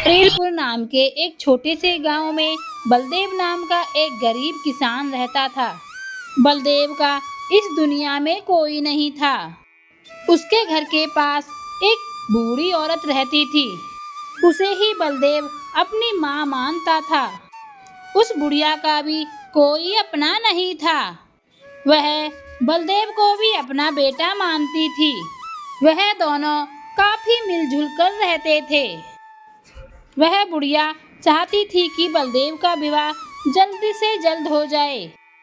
रेलपुर नाम के एक छोटे से गांव में बलदेव नाम का एक गरीब किसान रहता था। बलदेव का इस दुनिया में कोई नहीं था। उसके घर के पास एक बूढ़ी औरत रहती थी। उसे ही बलदेव अपनी माँ मानता था। उस बुढ़िया का भी कोई अपना नहीं था। वह बलदेव को भी अपना बेटा मानती थी। वह दोनों काफी मिलजुल कर रहते थे। वह बुढ़िया चाहती थी कि बलदेव का विवाह जल्द से जल्द हो जाए,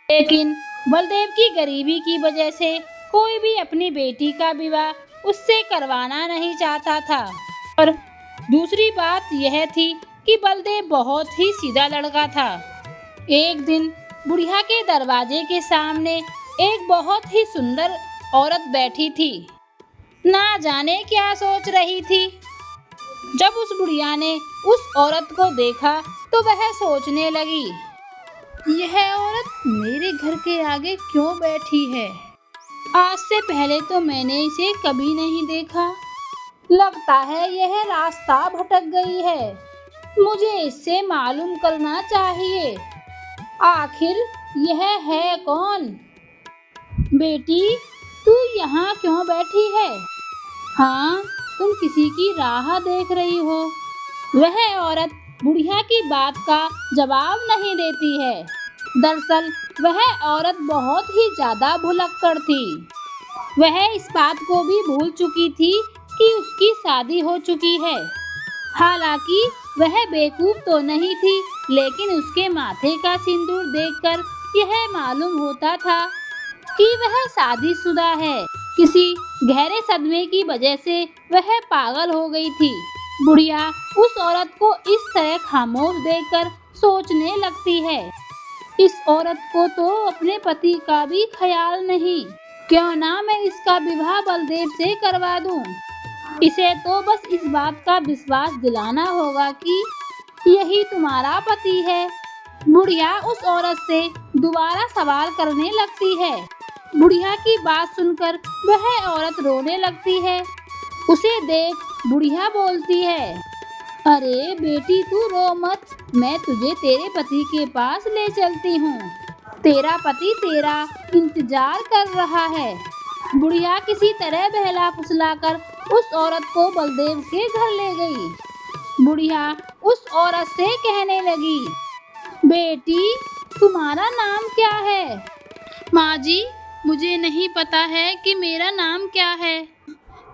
लेकिन बलदेव की गरीबी की वजह से कोई भी अपनी बेटी का विवाह उससे करवाना नहीं चाहता था। और दूसरी बात यह थी कि बलदेव बहुत ही सीधा लड़का था। एक दिन बुढ़िया के दरवाजे के सामने एक बहुत ही सुंदर औरत बैठी थी। ना जाने क्या सोच रही थी। जब उस बुढ़िया ने उस औरत को देखा तो वह सोचने लगी, यह औरत मेरे घर के आगे क्यों बैठी है? आज से पहले तो मैंने इसे कभी नहीं देखा। लगता है यह रास्ता भटक गई है। मुझे इससे मालूम करना चाहिए, आखिर यह है कौन? बेटी, तू यहाँ क्यों बैठी है? हाँ, तुम किसी की राह देख रही हो। वह औरत बुढ़िया की बात का जवाब नहीं देती है। दरअसल वह औरत बहुत ही ज्यादा भुलक्कड़ थी। वह इस बात को भी भूल चुकी थी कि उसकी शादी हो चुकी है। हालांकि वह बेवकूफ तो नहीं थी, लेकिन उसके माथे का सिंदूर देखकर यह मालूम होता था कि वह शादीशुदा है। किसी गहरे सदमे की वजह से वह पागल हो गई थी। बुढ़िया उस औरत को इस तरह खामोश देखकर सोचने लगती है, इस औरत को तो अपने पति का भी ख्याल नहीं। क्यों ना मैं इसका विवाह बलदेव से करवा दूं। इसे तो बस इस बात का विश्वास दिलाना होगा कि यही तुम्हारा पति है। बुढ़िया उस औरत से दोबारा सवाल करने लगती है। बुढ़िया की बात सुनकर वह औरत रोने लगती है। उसे देख बुढ़िया बोलती है, अरे बेटी, तू रो मत, मैं तुझे तेरे पति के पास ले चलती हूँ। तेरा पति तेरा इंतजार कर रहा है। बुढ़िया किसी तरह बहला फुसलाकर उस औरत को बलदेव के घर ले गई। बुढ़िया उस औरत से कहने लगी, बेटी, तुम्हारा नाम क्या है? माँ जी, मुझे नहीं पता है कि मेरा नाम क्या है।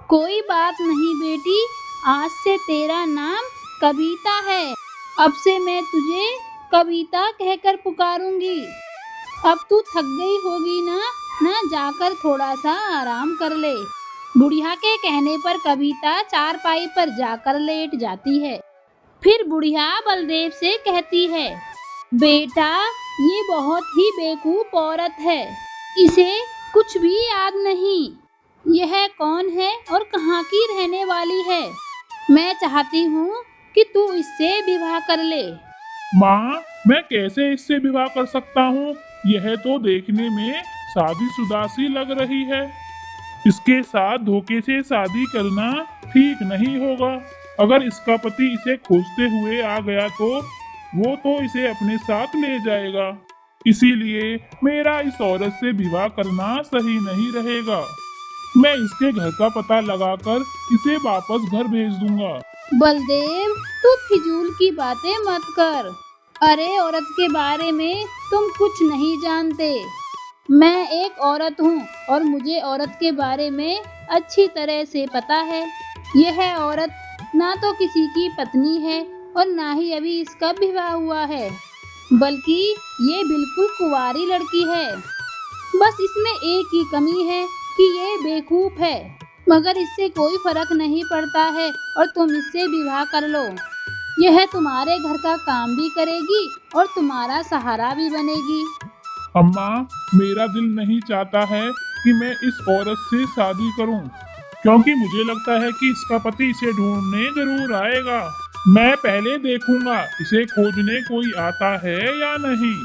कोई बात नहीं बेटी, आज से तेरा नाम कविता है। अब से मैं तुझे कविता कहकर पुकारूंगी। अब तू थक गई होगी ना जाकर थोड़ा सा आराम कर ले। बुढ़िया के कहने पर कविता चारपाई पर जाकर लेट जाती है। फिर बुढ़िया बलदेव से कहती है, बेटा, ये बहुत ही बेवकूफ औरत है। इसे कुछ भी याद नहीं। यह कौन है और कहाँ की रहने वाली है? मैं चाहती हूँ कि तू इससे विवाह कर ले। माँ, मैं कैसे इससे विवाह कर सकता हूँ? यह तो देखने में शादीशुदा सी लग रही है। इसके साथ धोखे से शादी करना ठीक नहीं होगा। अगर इसका पति इसे खोजते हुए आ गया तो वो तो इसे अपने साथ ले जाएगा। इसीलिए मेरा इस औरत से विवाह करना सही नहीं रहेगा। मैं इसके घर का पता लगाकर इसे वापस घर भेज दूंगा। बलदेव, तू फिजूल की बातें मत कर। अरे औरत के बारे में तुम कुछ नहीं जानते। मैं एक औरत हूँ और मुझे औरत के बारे में अच्छी तरह से पता है। यह औरत ना तो किसी की पत्नी है और ना ही अभी इसका विवाह हुआ है, बल्कि ये बिल्कुल कुंवारी लड़की है। बस इसमें एक ही कमी है कि ये बेवकूफ है, मगर इससे कोई फर्क नहीं पड़ता है और तुम इससे विवाह कर लो। यह तुम्हारे घर का काम भी करेगी और तुम्हारा सहारा भी बनेगी। अम्मा, मेरा दिल नहीं चाहता है कि मैं इस औरत से शादी करूं, क्योंकि मुझे लगता है कि इसका पति इसे ढूंढने जरूर आएगा। मैं पहले देखूंगा इसे खोजने कोई आता है या नहीं।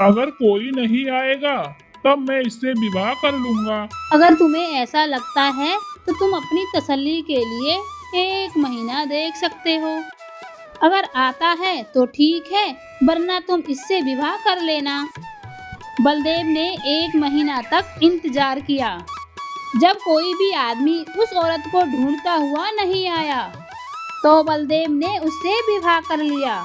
अगर कोई नहीं आएगा तब मैं इससे विवाह कर लूंगा। अगर तुम्हें ऐसा लगता है तो तुम अपनी तसल्ली के लिए 1 महीना देख सकते हो। अगर आता है तो ठीक है, वरना तुम इससे विवाह कर लेना। बलदेव ने 1 महीना तक इंतजार किया। जब कोई भी आदमी उस औरत को ढूंढता हुआ नहीं आया, तो बलदेव ने उससे विवाह कर लिया।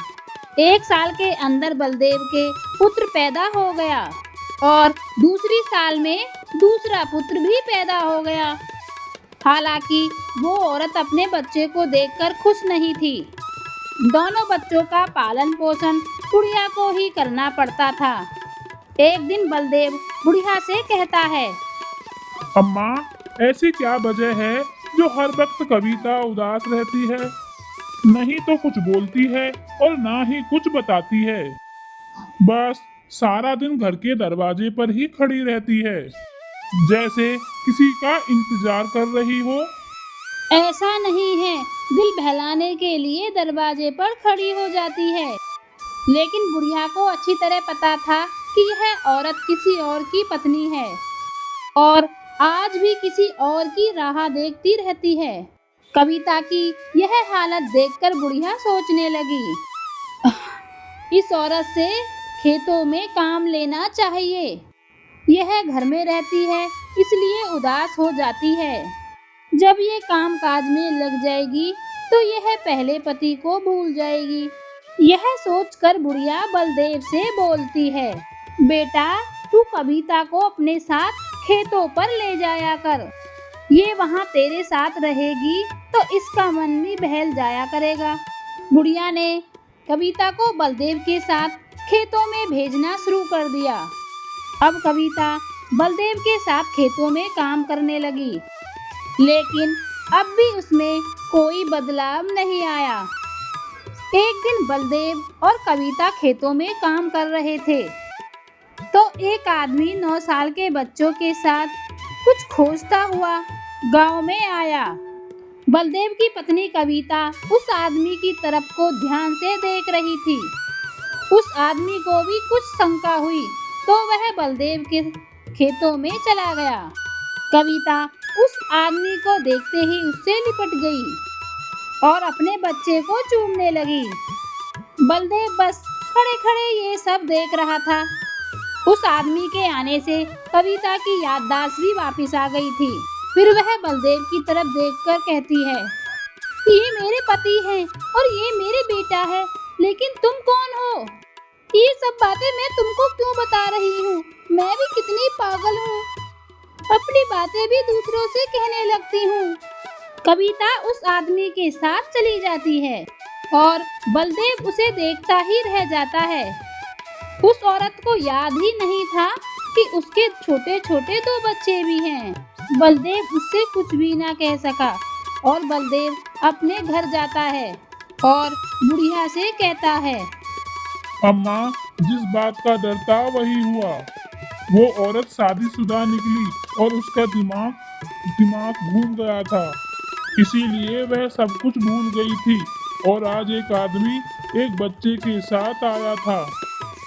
1 साल के अंदर बलदेव के पुत्र पैदा हो गया और दूसरी साल में दूसरा पुत्र भी पैदा हो गया। हालांकि वो औरत अपने बच्चे को देखकर खुश नहीं थी। दोनों बच्चों का पालन पोषण बुढ़िया को ही करना पड़ता था। एक दिन बलदेव बुढ़िया से कहता है, अम्मा, ऐसी क्या वजह है जो हर वक्त कविता उदास रहती है? नहीं तो कुछ बोलती है और ना ही कुछ बताती है। बस सारा दिन घर के दरवाजे पर ही खड़ी रहती है, जैसे किसी का इंतजार कर रही हो। ऐसा नहीं है, दिल बहलाने के लिए दरवाजे पर खड़ी हो जाती है। लेकिन बुढ़िया को अच्छी तरह पता था कि यह औरत किसी और की पत्नी है और आज भी किसी और की राह देखती रहती है। कविता की यह हालत देखकर बुढ़िया सोचने लगी, इस औरत से खेतों में काम लेना चाहिए। यह घर में रहती है, इसलिए उदास हो जाती है। जब ये काम काज में लग जाएगी तो यह पहले पति को भूल जाएगी। यह सोचकर बुढ़िया बलदेव से बोलती है, बेटा, तू कविता को अपने साथ खेतों पर ले जाया कर। ये वहाँ तेरे साथ रहेगी तो इसका मन भी बहल जाया करेगा। बुढ़िया ने कविता को बलदेव के साथ खेतों में भेजना शुरू कर दिया। अब कविता बलदेव के साथ खेतों में काम करने लगी, लेकिन अब भी उसमें कोई बदलाव नहीं आया। एक दिन बलदेव और कविता खेतों में काम कर रहे थे, तो एक आदमी 9 साल के बच्चों के साथ कुछ खोजता हुआ गांव में आया। बलदेव की पत्नी कविता उस आदमी की तरफ को ध्यान से देख रही थी। उस आदमी को भी कुछ शंका हुई, तो वह बलदेव के खेतों में चला गया। कविता उस आदमी को देखते ही उससे लिपट गई और अपने बच्चे को चूमने लगी। बलदेव बस खड़े खड़े ये सब देख रहा था। उस आदमी के आने से कविता की याददाश्त भी वापस आ गई थी। फिर वह बलदेव की तरफ देखकर कहती है, ये मेरे पति हैं और ये मेरे बेटा है, लेकिन तुम कौन हो? ये सब बातें मैं तुमको क्यों बता रही हूँ? मैं भी कितनी पागल हूँ, अपनी बातें भी दूसरों से कहने लगती हूँ। कविता उस आदमी के साथ चली जाती है और बलदेव उसे देखता ही रह जाता है। उस औरत को याद ही नहीं था कि उसके छोटे छोटे 2 बच्चे भी हैं। बलदेव उससे कुछ भी ना कह सका और बलदेव अपने घर जाता है और बुढ़िया से कहता है, अम्मा, जिस बात का डर था वही हुआ। वो औरत शादीशुदा निकली और उसका दिमाग घूम गया था, इसीलिए वह सब कुछ भूल गई थी। और आज एक आदमी एक बच्चे के साथ आया था।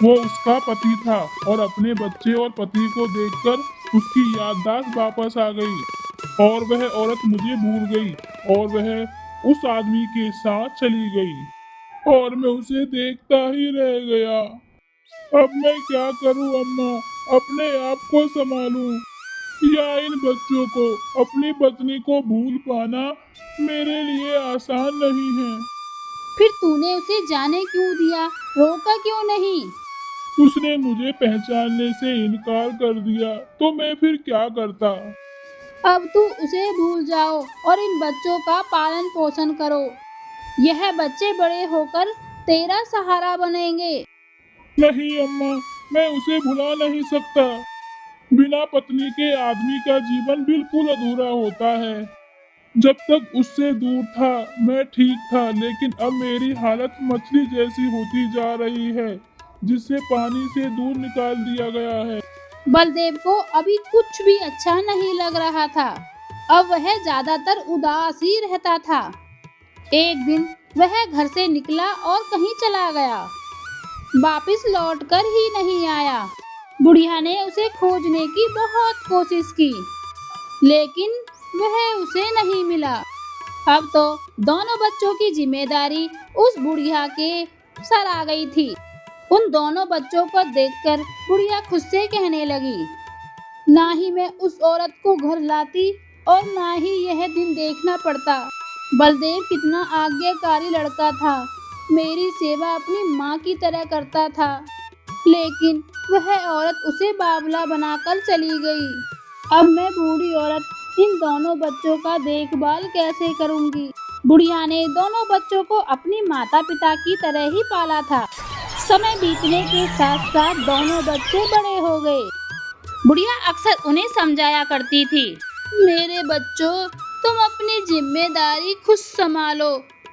वो उसका पति था और अपने बच्चे और पति को देखकर उसकी याददाश्त वापस आ गई और वह औरत मुझे भूल गई और वह उस आदमी के साथ चली गई और मैं उसे देखता ही रह गया। अब मैं क्या करूं अम्मा? अपने आप को संभालूं या इन बच्चों को? अपनी पत्नी को भूल पाना मेरे लिए आसान नहीं है। फिर तूने उसे जाने क्यों दिया? रोका क्यों नहीं? उसने मुझे पहचानने से इनकार कर दिया, तो मैं फिर क्या करता? अब तू उसे भूल जाओ और इन बच्चों का पालन पोषण करो। यह बच्चे बड़े होकर तेरा सहारा बनेंगे। नहीं अम्मा, मैं उसे भुला नहीं सकता। बिना पत्नी के आदमी का जीवन बिल्कुल अधूरा होता है। जब तक उससे दूर था मैं ठीक था, लेकिन अब मेरी हालत मछली जैसी होती जा रही है जिसे पानी से दूर निकाल दिया गया है। बलदेव को अभी कुछ भी अच्छा नहीं लग रहा था। अब वह ज्यादातर उदास ही रहता था। एक दिन वह घर से निकला और कहीं चला गया, वापस लौटकर ही नहीं आया। बुढ़िया ने उसे खोजने की बहुत कोशिश की, लेकिन वह उसे नहीं मिला। अब तो दोनों बच्चों की जिम्मेदारी उस बुढ़िया के सर आ गई थी। उन दोनों बच्चों को देखकर बुढ़िया खुद से कहने लगी, ना ही मैं उस औरत को घर लाती और ना ही यह दिन देखना पड़ता। बलदेव कितना आज्ञाकारी लड़का था, मेरी सेवा अपनी माँ की तरह करता था, लेकिन वह औरत उसे बावला बनाकर चली गई। अब मैं बूढ़ी औरत इन दोनों बच्चों का देखभाल कैसे करूंगी? बुढ़िया ने दोनों बच्चों को अपनी माता पिता की तरह ही पाला था। समय बीतने के साथ साथ दोनों बच्चे बड़े हो गए। बुढ़िया अक्सर उन्हें समझाया करती थी, मेरे बच्चों, तुम अपनी जिम्मेदारी खुद संभालो।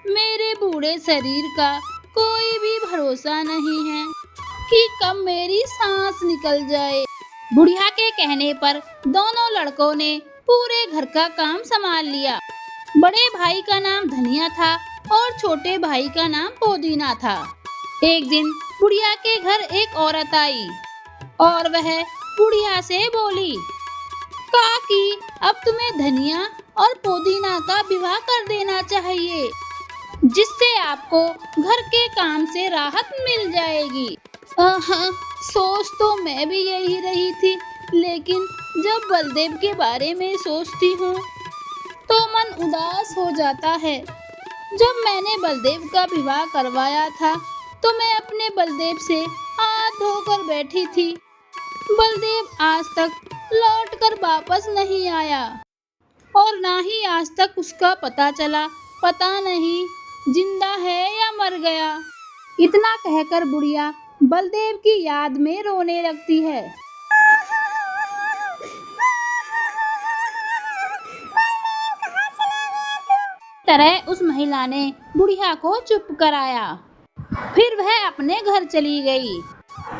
मेरे बूढ़े शरीर का कोई भी भरोसा नहीं है कि कब मेरी सांस निकल जाए। बुढ़िया के कहने पर दोनों लड़कों ने पूरे घर का काम संभाल लिया। बड़े भाई का नाम धनिया था और छोटे भाई का नाम पुदीना था। एक दिन बुढ़िया के घर एक औरत आई और वह बुढ़िया से बोली, काकी, अब तुम्हें धनिया और पुदीना का विवाह कर देना चाहिए, जिससे आपको घर के काम से राहत मिल जाएगी। सोच तो मैं भी यही रही थी, लेकिन जब बलदेव के बारे में सोचती हूँ तो मन उदास हो जाता है। जब मैंने बलदेव का विवाह करवाया था तो मैं अपने बलदेव से हाथ धोकर बैठी थी। बलदेव आज तक लौट कर वापस नहीं आया और ना ही आज तक उसका पता चला। पता नहीं जिंदा है या मर गया। इतना कहकर बुढ़िया बलदेव की याद में रोने लगती है। तरह उस महिला ने बुढ़िया को चुप कराया। फिर वह अपने घर चली गई।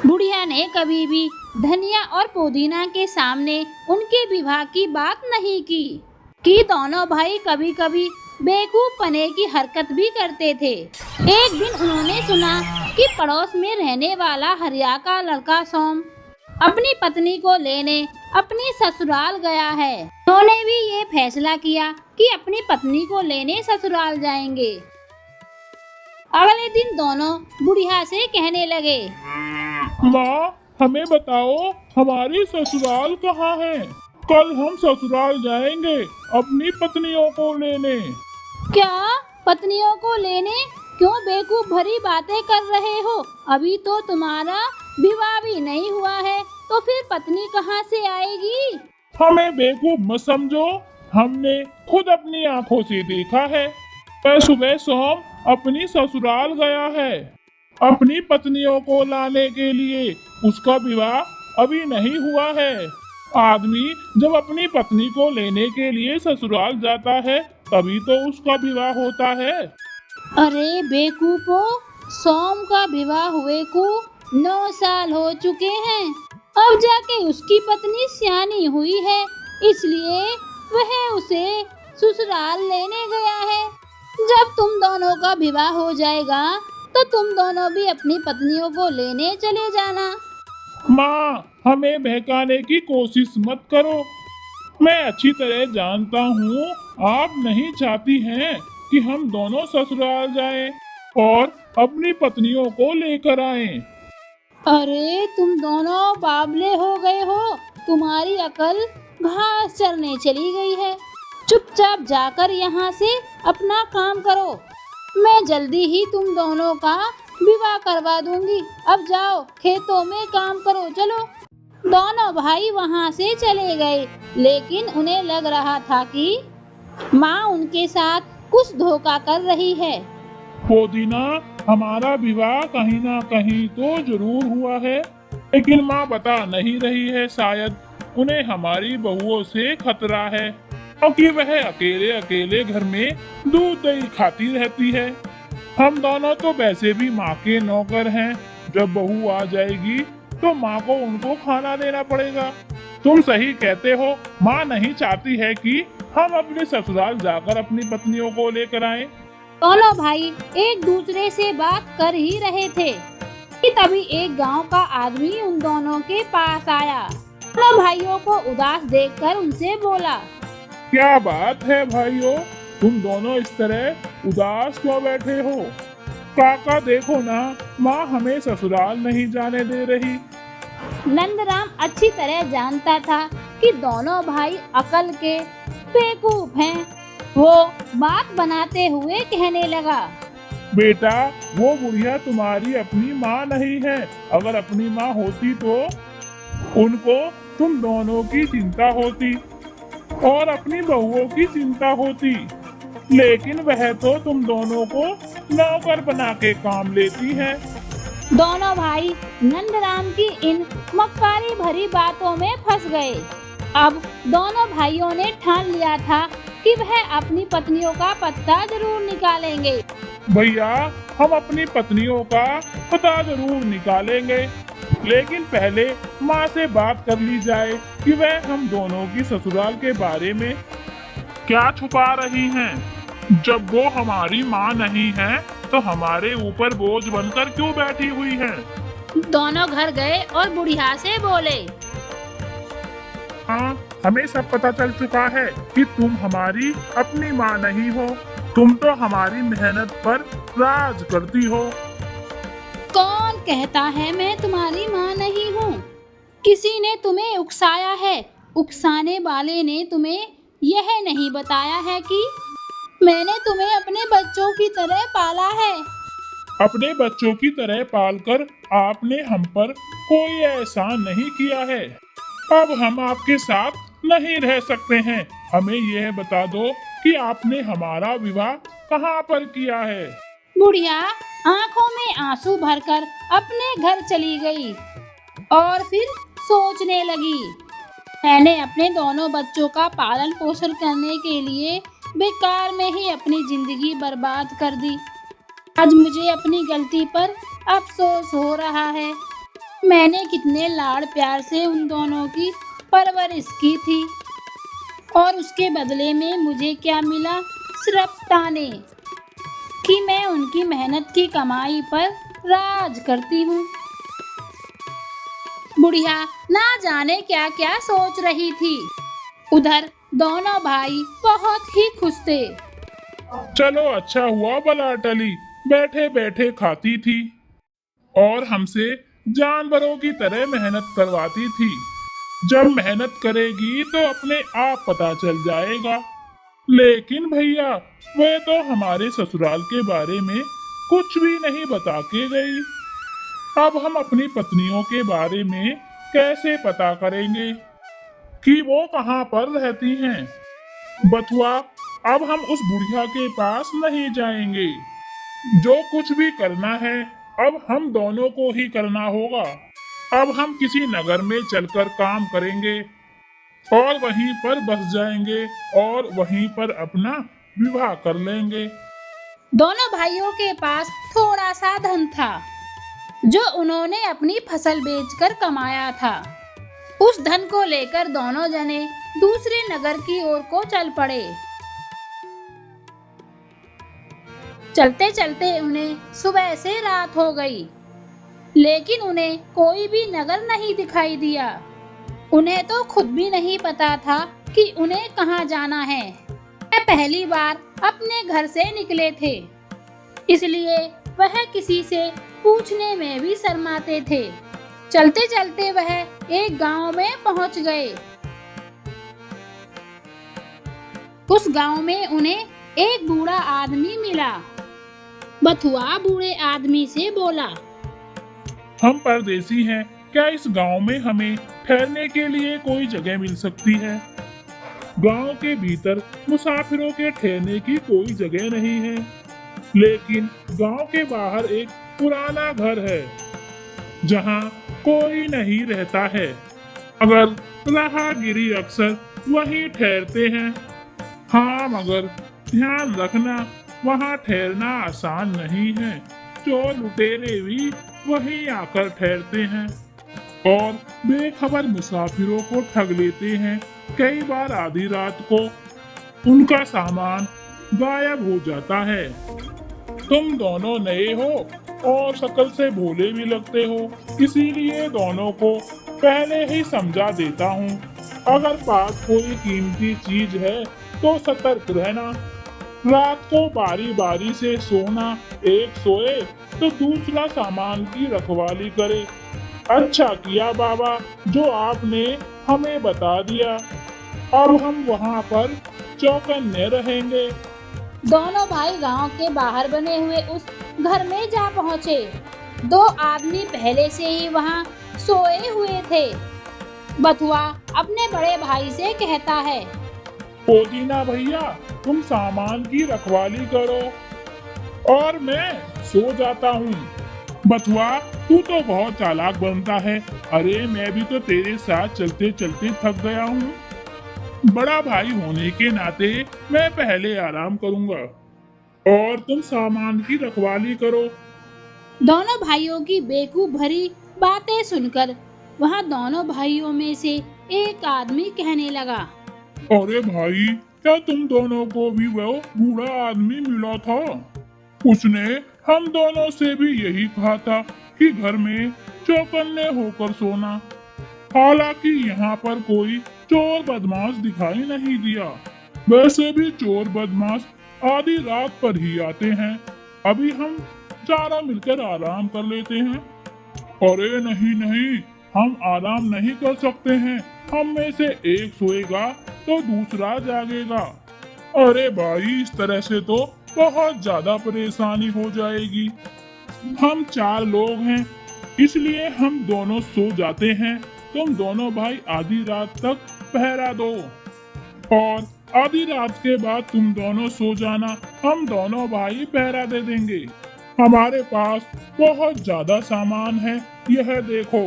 बुढ़िया ने कभी भी धनिया और पुदीना के सामने उनके विवाह की बात नहीं की कि दोनों भाई कभी कभी बेवकूफ पने की हरकत भी करते थे। एक दिन उन्होंने सुना कि पड़ोस में रहने वाला हरिया का लड़का सोम अपनी पत्नी को लेने अपनी ससुराल गया है। उन्होंने भी ये फैसला किया कि अपनी पत्नी को लेने ससुराल जाएंगे। अगले दिन दोनों बुढ़िया से कहने लगे, माँ, हमें बताओ हमारी ससुराल कहाँ है? कल हम ससुराल जाएंगे अपनी पत्नियों को लेने। क्या पत्नियों को लेने? क्यों बेवकूफ भरी बातें कर रहे हो? अभी तो तुम्हारा विवाह भी नहीं हुआ है, तो फिर पत्नी कहाँ से आएगी? हमें बेवकूफ मत समझो, हमने खुद अपनी आंखों से देखा है। कल सुबह सोम अपनी ससुराल गया है अपनी पत्नियों को लाने के लिए। उसका विवाह अभी नहीं हुआ है। आदमी जब अपनी पत्नी को लेने के लिए ससुराल जाता है तभी तो उसका विवाह होता है। अरे बेवकूफो, सोम का विवाह हुए को 9 साल हो चुके हैं। अब जाके उसकी पत्नी सियानी हुई है, इसलिए वह उसे ससुराल लेने गया है। जब तुम दोनों का विवाह हो जाएगा तो तुम दोनों भी अपनी पत्नियों को लेने चले जाना। माँ, हमें बहकाने की कोशिश मत करो। मैं अच्छी तरह जानता हूँ आप नहीं चाहती हैं कि हम दोनों ससुराल जाएं और अपनी पत्नियों को लेकर आएं। अरे तुम दोनों बावले हो गए हो, तुम्हारी अकल घास चरने चली गई है। चुपचाप जाकर यहाँ से अपना काम करो। मैं जल्दी ही तुम दोनों का विवाह करवा दूंगी। अब जाओ, खेतों में काम करो, चलो। दोनों भाई वहाँ से चले गए, लेकिन उन्हें लग रहा था कि माँ उनके साथ कुछ धोखा कर रही है। पुदीना, हमारा विवाह कहीं ना कहीं तो जरूर हुआ है, लेकिन माँ बता नहीं रही है। शायद उन्हें हमारी बहुओं से खतरा है, क्योंकि वह अकेले अकेले घर में दूध दही खाती रहती है। हम दोनों तो वैसे भी माँ के नौकर हैं। जब बहू आ जाएगी तो माँ को उनको खाना देना पड़ेगा। तुम सही कहते हो, माँ नहीं चाहती है कि हम अपने ससुराल जाकर अपनी पत्नियों को लेकर आएं। दोनों भाई एक दूसरे से बात कर ही रहे थे कि तभी एक गांव का आदमी उन दोनों के पास आया। दोनों भाइयों को उदास देखकर उनसे बोला, क्या बात है भाइयों, तुम दोनों इस तरह उदास क्यों बैठे हो? काका देखो ना, माँ हमें ससुराल नहीं जाने दे रही। नंदराम अच्छी तरह जानता था कि दोनों भाई अकल के बेवकूफ हैं। वो बात बनाते हुए कहने लगा, बेटा, वो बुढ़िया तुम्हारी अपनी माँ नहीं है। अगर अपनी माँ होती तो उनको तुम दोनों की चिंता होती और अपनी बहुओं की चिंता होती, लेकिन वह तो तुम दोनों को नौकर बना के काम लेती है। दोनों भाई नंदराम की इन मक्कारी भरी बातों में फंस गए। अब दोनों भाइयों ने ठान लिया था कि वह अपनी पत्नियों का पता जरूर निकालेंगे। भैया, हम अपनी पत्नियों का पता जरूर निकालेंगे, लेकिन पहले माँ से बात कर ली जाए कि वह हम दोनों की ससुराल के बारे में क्या छुपा रही हैं। जब वो हमारी माँ नहीं है तो हमारे ऊपर बोझ बनकर क्यों बैठी हुई है? दोनों घर गए और बुढ़िया से बोले, हाँ, हमें सब पता चल चुका है कि तुम हमारी अपनी माँ नहीं हो। तुम तो हमारी मेहनत पर राज करती हो। कौन कहता है मैं तुम्हारी माँ नहीं हूँ? किसी ने तुम्हें उकसाया है। उकसाने वाले ने तुम्हें यह नहीं बताया है कि मैंने तुम्हें अपने बच्चों की तरह पाला है। अपने बच्चों की तरह पालकर आपने हम पर कोई एहसान नहीं किया है। अब हम आपके साथ नहीं रह सकते हैं। हमें यह बता दो कि आपने हमारा विवाह कहाँ पर किया है? बुढ़िया आंखों में आंसू भरकर अपने घर चली गई और फिर सोचने लगी, मैंने अपने दोनों बच्चों का पालन पोषण करने के लिए बेकार में ही अपनी जिंदगी बर्बाद कर दी। आज मुझे अपनी गलती पर अफसोस हो रहा है। मैंने कितने लाड़ प्यार से उन दोनों की परवरिश की थी और उसके बदले में मुझे क्या मिला? सिर्फ ताने कि मैं उनकी मेहनत की कमाई पर राज करती हूँ। बुढ़िया ना जाने क्या क्या सोच रही थी। उधर दोनों भाई बहुत ही खुश थे। चलो अच्छा हुआ बला टली, बैठे बैठे खाती थी और हमसे जानवरों की तरह मेहनत करवाती थी। जब मेहनत करेगी तो अपने आप पता चल जाएगा। लेकिन भैया, वह तो हमारे ससुराल के बारे में कुछ भी नहीं बता के गई। अब हम अपनी पत्नियों के बारे में कैसे पता करेंगे कि वो कहाँ पर रहती हैं? बथुआ, अब हम उस बुढ़िया के पास नहीं जाएंगे। जो कुछ भी करना है अब हम दोनों को ही करना होगा। अब हम किसी नगर में चलकर काम करेंगे और वहीं पर बस जाएंगे और वहीं पर अपना विवाह कर लेंगे। दोनों भाइयों के पास थोड़ा सा धन था जो उन्होंने अपनी फसल बेचकर कमाया था। उस धन को लेकर दोनों जने दूसरे नगर की ओर को चल पड़े। चलते चलते उन्हें सुबह से रात हो गई, लेकिन उन्हें कोई भी नगर नहीं दिखाई दिया। उन्हें तो खुद भी नहीं पता था कि उन्हें कहाँ जाना है। वह पहली बार अपने घर से निकले थे, इसलिए वह किसी से पूछने में भी शर्माते थे। चलते चलते वह एक गांव में पहुंच गए। उस गांव में उन्हें एक बूढ़ा आदमी मिला। बथुआ बूढ़े आदमी से बोला, हम परदेसी हैं, क्या इस गांव में हमें ठहरने के लिए कोई जगह मिल सकती है? गांव के भीतर मुसाफिरों के ठहरने की कोई जगह नहीं है, लेकिन गांव के बाहर एक पुराना घर है जहां कोई नहीं रहता है। अगर राहगीरी अक्सर वहीं ठहरते हैं। हाँ, मगर ध्यान रखना, वहाँ ठहरना आसान नहीं है। चोर लुटेरे भी वहीं आकर ठहरते हैं और बेखबर मुसाफिरों को ठग लेते हैं। कई बार आधी रात को उनका सामान गायब हो जाता है। तुम दोनों नए हो और शक्ल से भोले भी लगते हो, इसीलिए दोनों को पहले ही समझा देता हूँ। अगर पास कोई कीमती चीज है तो सतर्क रहना। रात को बारी बारी से सोना, एक सोए तो दूसरा सामान की रखवाली करे। अच्छा किया बाबा जो आपने हमें बता दिया। अब हम वहाँ पर चौकन्ने रहेंगे। दोनों भाई गांव के बाहर बने हुए उस घर में जा पहुँचे। दो आदमी पहले से ही वहाँ सोए हुए थे। बथुआ अपने बड़े भाई से कहता है, पोदीना भैया तुम सामान की रखवाली करो और मैं सो जाता हूँ। बथुआ तू तो बहुत चालाक बनता है। अरे मैं भी तो तेरे साथ चलते चलते थक गया हूँ। बड़ा भाई होने के नाते मैं पहले आराम करूँगा और तुम सामान की रखवाली करो। दोनों भाइयों की बेवकूफ भरी बातें सुनकर वहाँ दोनों भाइयों में से एक आदमी कहने लगा, अरे भाई क्या तुम दोनों को भी वो बूढ़ा आदमी मिला था? उसने हम दोनों से भी यही कहा था कि घर में चौकन्ने होकर सोना। हालांकि यहाँ पर कोई चोर बदमाश दिखाई नहीं दिया। वैसे भी चोर बदमाश आधी रात पर ही आते हैं। अभी हम चारों मिलकर आराम कर लेते हैं। अरे नहीं नहीं, हम आराम नहीं कर सकते हैं। हम में से एक सोएगा तो दूसरा जागेगा। अरे भाई इस तरह से तो बहुत ज्यादा परेशानी हो जाएगी। हम 4 लोग हैं इसलिए हम दोनों सो जाते हैं। तुम दोनों भाई आधी रात तक पहरा दो और आधी रात के बाद तुम दोनों सो जाना। हम दोनों भाई पहरा दे देंगे। हमारे पास बहुत ज्यादा सामान है। यह देखो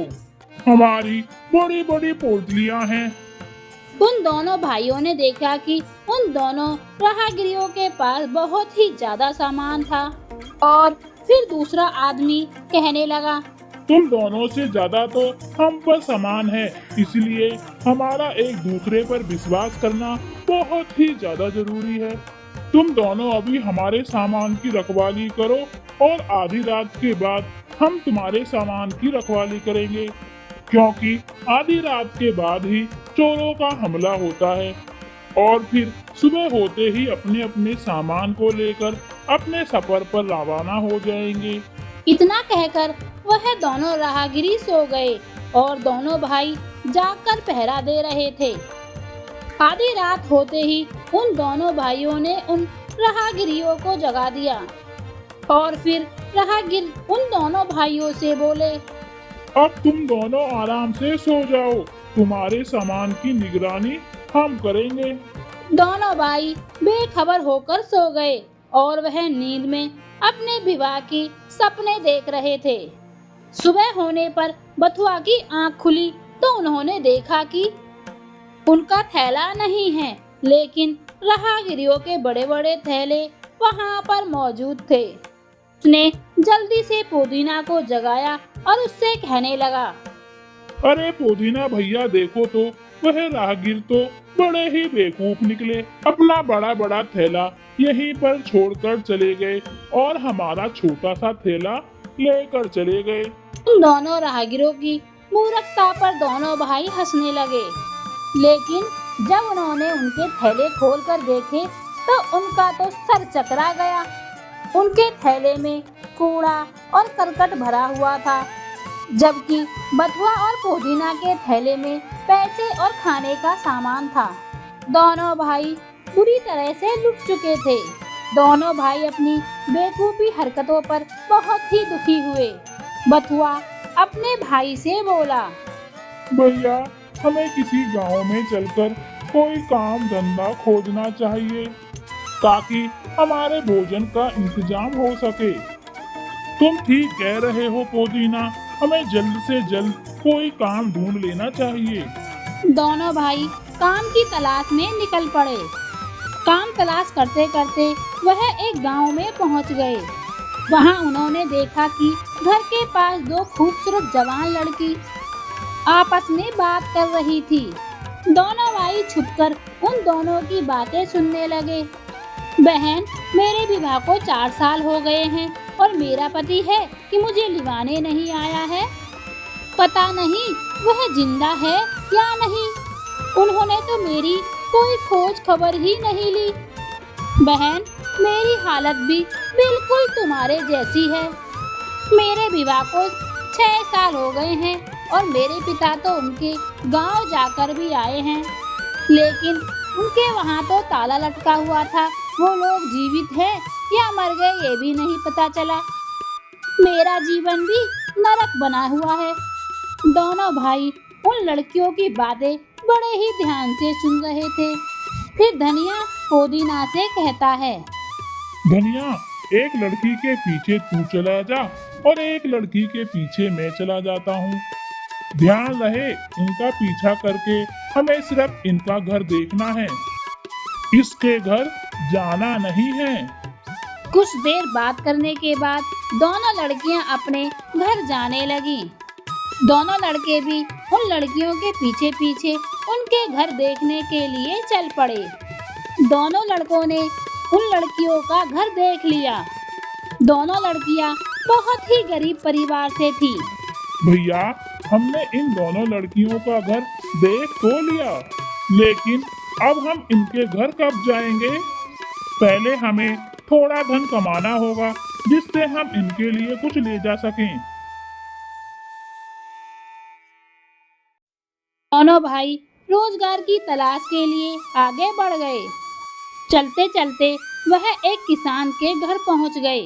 हमारी बड़ी बड़ी पोटलियां हैं। उन दोनों भाइयों ने देखा कि उन दोनों राहगीरों के पास बहुत ही ज्यादा सामान था और फिर दूसरा आदमी कहने लगा, तुम दोनों से ज्यादा तो हम पर सामान है, इसलिए हमारा एक दूसरे पर विश्वास करना बहुत ही ज्यादा जरूरी है। तुम दोनों अभी हमारे सामान की रखवाली करो और आधी रात के बाद हम तुम्हारे सामान की रखवाली करेंगे, क्योंकि आधी रात के बाद ही चोरों का हमला होता है और फिर सुबह होते ही अपने अपने सामान को लेकर अपने सफर पर रवाना हो जाएंगे। इतना कहकर वह दोनों राहगीर सो गए और दोनों भाई जागकर पहरा दे रहे थे। आधी रात होते ही उन दोनों भाइयों ने उन राहगीरों को जगा दिया और फिर राहगीर उन दोनों भाइयों से बोले, अब तुम दोनों आराम से सो जाओ, तुम्हारे सामान की निगरानी हम करेंगे। दोनों भाई बेखबर होकर सो गए और वह नींद में अपने विवाह की सपने देख रहे थे। सुबह होने पर बथुआ की आंख खुली तो उन्होंने देखा कि उनका थैला नहीं है, लेकिन राहगीरों के बड़े बड़े थैले वहां पर मौजूद थे। उसने जल्दी से पुदीना को जगाया और उससे कहने लगा, अरे पुदीना भैया देखो तो वह राहगीर तो बड़े ही बेवकूफ निकले। अपना बड़ा बड़ा थैला यहीं पर छोड़कर चले गए और हमारा छोटा सा थैला लेकर चले गए। उन दोनों राहगीरों की मूर्खता पर दोनों भाई हंसने लगे, लेकिन जब उन्होंने उनके थैले खोलकर देखे तो उनका तो सर चकरा गया। उनके थैले में कूड़ा और करकट भरा हुआ था, जबकि बथुआ और पुदीना के थैले में पैसे और खाने का सामान था। दोनों भाई बुरी तरह से लुट चुके थे। दोनों भाई अपनी बेवकूफी हरकतों पर बहुत ही दुखी हुए। बथुआ अपने भाई से बोला, भैया हमें किसी गांव में चलकर कोई काम धंधा खोजना चाहिए ताकि हमारे भोजन का इंतजाम हो सके। तुम ठीक कह रहे हो पुदीना, हमें जल्द से जल्द कोई काम ढूंढ लेना चाहिए। दोनों भाई काम की तलाश में निकल पड़े। काम तलाश करते करते वह एक गांव में पहुंच गए। वहां उन्होंने देखा कि घर के पास 2 खूबसूरत जवान लड़की आपस में बात कर रही थी। दोनों भाई छुपकर उन दोनों की बातें सुनने लगे। बहन, मेरे विवाह को 4 साल हो गए हैं और मेरा पति है कि मुझे लिवाने नहीं आया है। पता नहीं वह जिंदा है या नहीं। उन्होंने तो मेरी कोई खोज खबर ही नहीं ली। बहन, मेरी हालत भी बिल्कुल तुम्हारे जैसी है। मेरे विवाह को 6 साल हो गए हैं और मेरे पिता तो उनके गांव जाकर भी आए हैं, लेकिन उनके वहां तो ताला लटका हुआ था। वो लोग जीवित हैं या मर गए ये भी नहीं पता चला। मेरा जीवन भी नरक बना हुआ है। दोनों भाई उन लड़कियों की बातें बड़े ही ध्यान से सुन रहे थे। फिर धनिया पुदीना से कहता है, धनिया, एक लड़की के पीछे तू चला जा और एक लड़की के पीछे मैं चला जाता हूँ। ध्यान रहे, इनका पीछा करके हमें सिर्फ इनका घर देखना है, इसके घर जाना नहीं है। कुछ देर बात करने के बाद दोनों लड़कियां अपने घर जाने लगी। दोनों लड़के भी उन लड़कियों के पीछे पीछे उनके घर देखने के लिए चल पड़े। दोनों लड़कों ने उन लड़कियों का घर देख लिया। दोनों लड़कियां बहुत ही गरीब परिवार से थी। भैया, हमने इन दोनों लड़कियों का घर देख तो लिया, लेकिन अब हम इनके घर कब जाएंगे? पहले हमें थोड़ा धन कमाना होगा जिससे हम इनके लिए कुछ ले जा सकें। दोनों भाई रोजगार की तलाश के लिए आगे बढ़ गए। चलते चलते वह एक किसान के घर पहुंच गए।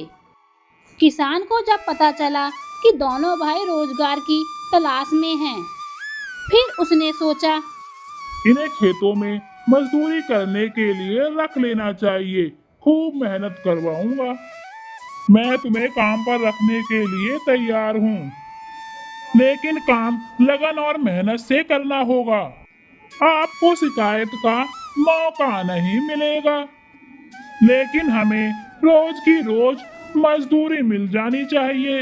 किसान को जब पता चला कि दोनों भाई रोजगार की तलाश में हैं, फिर उसने सोचा, इन्हें खेतों में मजदूरी करने के लिए रख लेना चाहिए। खूब मेहनत करवाऊंगा। मैं तुम्हें काम पर रखने के लिए तैयार हूँ, लेकिन काम लगन और मेहनत से करना होगा। आपको शिकायत का मौका नहीं मिलेगा, लेकिन हमें रोज की रोज मजदूरी मिल जानी चाहिए।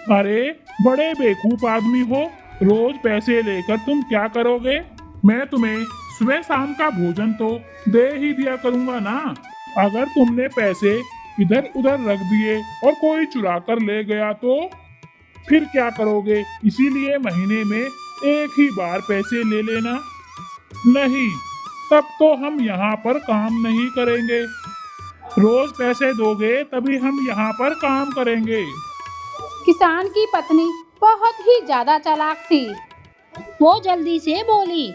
अरे बड़े बेवकूफ आदमी हो, रोज पैसे लेकर तुम क्या करोगे? मैं तुम्हें सुबह शाम का भोजन तो दे ही दिया करूंगा ना। अगर तुमने पैसे इधर उधर रख दिए और कोई चुरा कर ले गया तो फिर क्या करोगे? इसीलिए महीने में एक ही बार पैसे ले लेना। नहीं, तब तो हम यहाँ पर काम नहीं करेंगे। रोज पैसे दोगे तभी हम यहाँ पर काम करेंगे। किसान की पत्नी बहुत ही ज्यादा चालाक थी। वो जल्दी से बोली,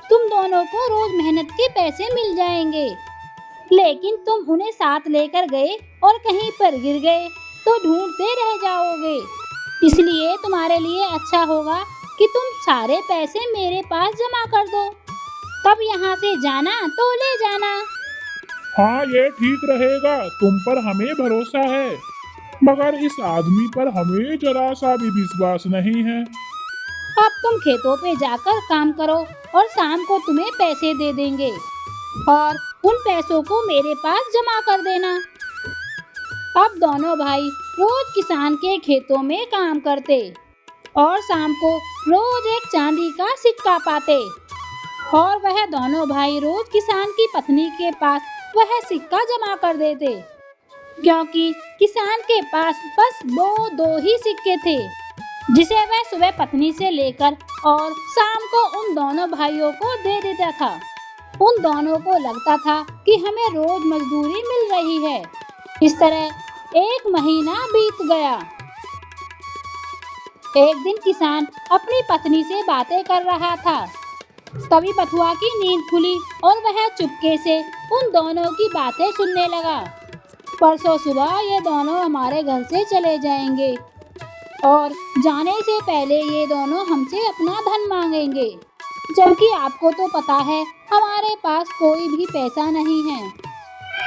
तुम दोनों को रोज मेहनत के पैसे मिल जाएंगे, लेकिन तुम उन्हें साथ लेकर गए और कहीं पर गिर गए तो ढूंढते रह जाओगे। इसलिए तुम्हारे लिए अच्छा होगा कि तुम सारे पैसे मेरे पास जमा कर दो, तब यहाँ से जाना तो ले जाना। हाँ, ये ठीक रहेगा, तुम पर हमें भरोसा है, मगर इस आदमी पर हमें जरा सा भी विश्वास नहीं है। अब तुम खेतों पे जाकर काम करो और शाम को तुम्हें पैसे दे देंगे और उन पैसों को मेरे पास जमा कर देना। अब दोनों भाई रोज किसान के खेतों में काम करते और शाम को रोज एक चांदी का सिक्का पाते, और वह दोनों भाई रोज किसान की पत्नी के पास वह सिक्का जमा कर देते, क्योंकि किसान के पास बस दो ही सिक्के थे, जिसे वह सुबह पत्नी से लेकर और शाम को उन दोनों भाइयों को दे देता था। उन दोनों को लगता था कि हमें रोज मजदूरी मिल रही है। इस तरह एक महीना बीत गया। एक दिन किसान अपनी पत्नी से बातें कर रहा था, तभी बथुआ की नींद खुली और वह चुपके से उन दोनों की बातें सुनने लगा। परसों सुबह ये दोनों हमारे घर से चले जाएंगे और जाने से पहले ये दोनों हमसे अपना धन मांगेंगे, जबकि आपको तो पता है हमारे पास कोई भी पैसा नहीं है।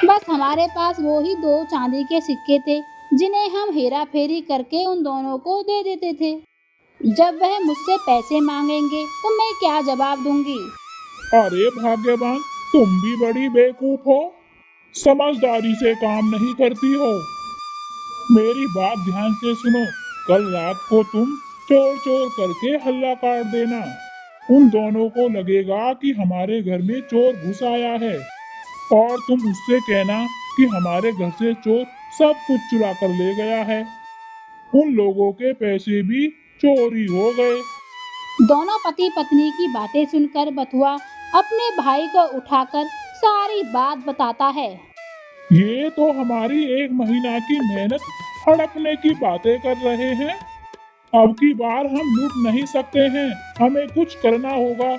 बस हमारे पास वो ही 2 चांदी के सिक्के थे, जिन्हें हम हेरा फेरी करके उन दोनों को दे देते थे। जब वह मुझसे पैसे मांगेंगे तो मैं क्या जवाब दूंगी? अरे भाग्यवान, तुम भी बड़ी बेवकूफ हो, समझदारी से काम नहीं करती हो। मेरी बात ध्यान से सुनो। कल रात को तुम चोर चोर करके हल्ला काट देना। उन दोनों को लगेगा कि हमारे घर में चोर घुस आया है, और तुम उससे कहना कि हमारे घर से चोर सब कुछ चुरा कर ले गया है। उन लोगों के पैसे भी चोरी हो गए। दोनों पति पत्नी की बातें सुनकर बथुआ अपने भाई को उठाकर सारी बात बताता है। ये तो हमारी 1 महीना की मेहनत हड़पने की बातें कर रहे हैं। अब की बार हम लूट नहीं सकते हैं, हमें कुछ करना होगा।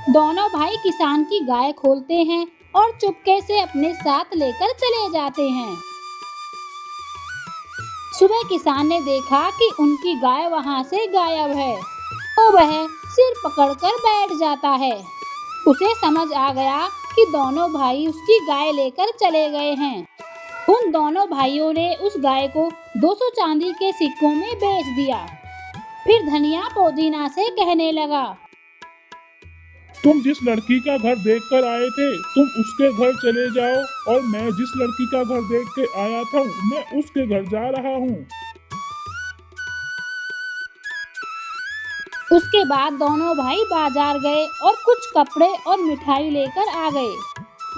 दोनों भाई किसान की गाय खोलते हैं और चुपके से अपने साथ लेकर चले जाते हैं। सुबह किसान ने देखा कि उनकी गाय वहां से गायब है, तो वह सिर पकड़कर बैठ जाता है। उसे समझ आ गया कि दोनों भाई उसकी गाय लेकर चले गए हैं। उन दोनों भाइयों ने उस गाय को 200 चांदी के सिक्कों में बेच दिया। फिर धनिया पुदीना से कहने लगा, तुम जिस लड़की का घर देखकर आए थे, तुम उसके घर चले जाओ और मैं जिस लड़की का घर देख के आया था, मैं उसके घर जा रहा हूँ। उसके बाद दोनों भाई बाजार गए और कुछ कपड़े और मिठाई लेकर आ गए।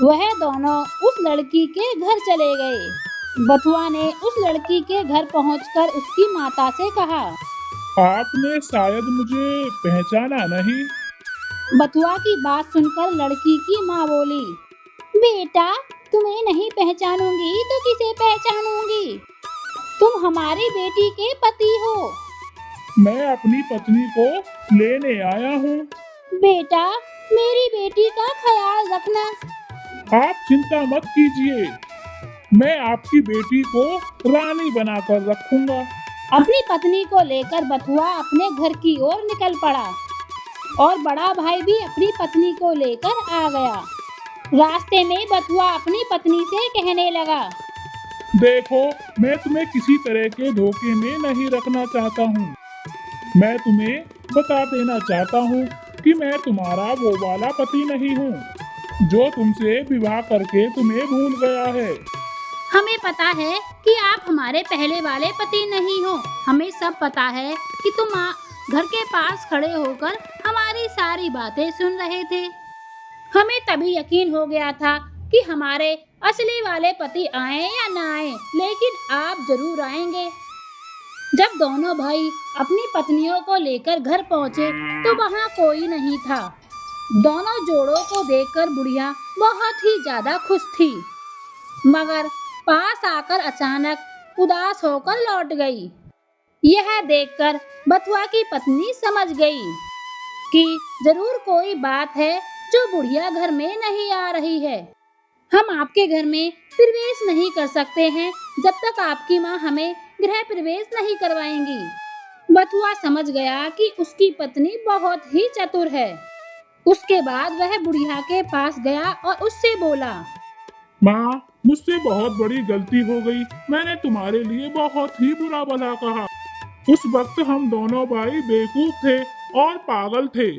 वह दोनों उस लड़की के घर चले गए। बथुआ ने उस लड़की के घर पहुंचकर उसकी माता से कहा, आपने शायद मुझे पहचाना नहीं। बथुआ की बात सुनकर लड़की की माँ बोली, बेटा तुम्हें नहीं पहचानूंगी तो किसे पहचानूंगी? तुम हमारी बेटी के पति हो। मैं अपनी पत्नी को लेने आया हूँ। बेटा मेरी बेटी का ख्याल रखना। आप चिंता मत कीजिए, मैं आपकी बेटी को रानी बनाकर रखूंगा। अपनी पत्नी को लेकर बथुआ अपने घर की ओर निकल पड़ा और बड़ा भाई भी अपनी पत्नी को लेकर आ गया। रास्ते में बथुआ अपनी पत्नी से कहने लगा, देखो, मैं तुम्हें किसी तरह के धोखे में नहीं रखना चाहता हूँ। मैं तुम्हें बता देना चाहता हूँ कि मैं तुम्हारा वो वाला पति नहीं हूँ जो तुमसे विवाह करके तुम्हें भूल गया है। हमें पता है कि आप हमारे पहले वाले पति नहीं हो। हमें सब पता है कि तुम घर के पास खड़े होकर हमारी सारी बातें सुन रहे थे। हमें तभी यकीन हो गया था कि हमारे असली वाले पति आए या ना आए, लेकिन आप जरूर आएंगे। जब दोनों भाई अपनी पत्नियों को लेकर घर पहुंचे तो वहां कोई नहीं था। दोनों जोड़ों को देखकर बुढ़िया बहुत ही ज्यादा खुश थी, मगर पास आकर अचानक उदास होकर लौट गई। यह देखकर बथुआ की पत्नी समझ गई कि जरूर कोई बात है जो बुढ़िया घर में नहीं आ रही है। हम आपके घर में प्रवेश नहीं कर सकते हैं जब तक आपकी माँ हमें गृह प्रवेश नहीं करवाएंगी। बथुआ समझ गया कि उसकी पत्नी बहुत ही चतुर है। उसके बाद वह बुढ़िया के पास गया और उससे बोला, माँ, मुझसे बहुत बड़ी गलती हो गई। मैंने तुम्हारे लिए बहुत ही बुरा भला कहा। उस वक्त हम दोनों भाई बेवकूफ थे और पागल थे,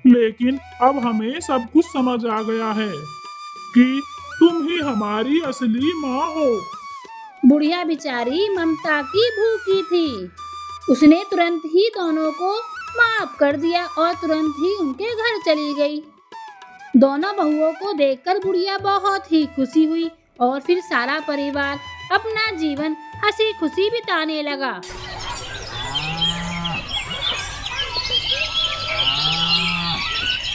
लेकिन अब हमें सब कुछ समझ आ गया है कि तुम ही हमारी असली माँ हो। बुढ़िया बेचारी ममता की भूखी थी। उसने तुरंत ही दोनों को माफ कर दिया और तुरंत ही उनके घर चली गई। दोनों बहुओं को देखकर बुढ़िया बहुत ही खुशी हुई और फिर सारा परिवार अपना जीवन हंसी खुशी बिताने लगा।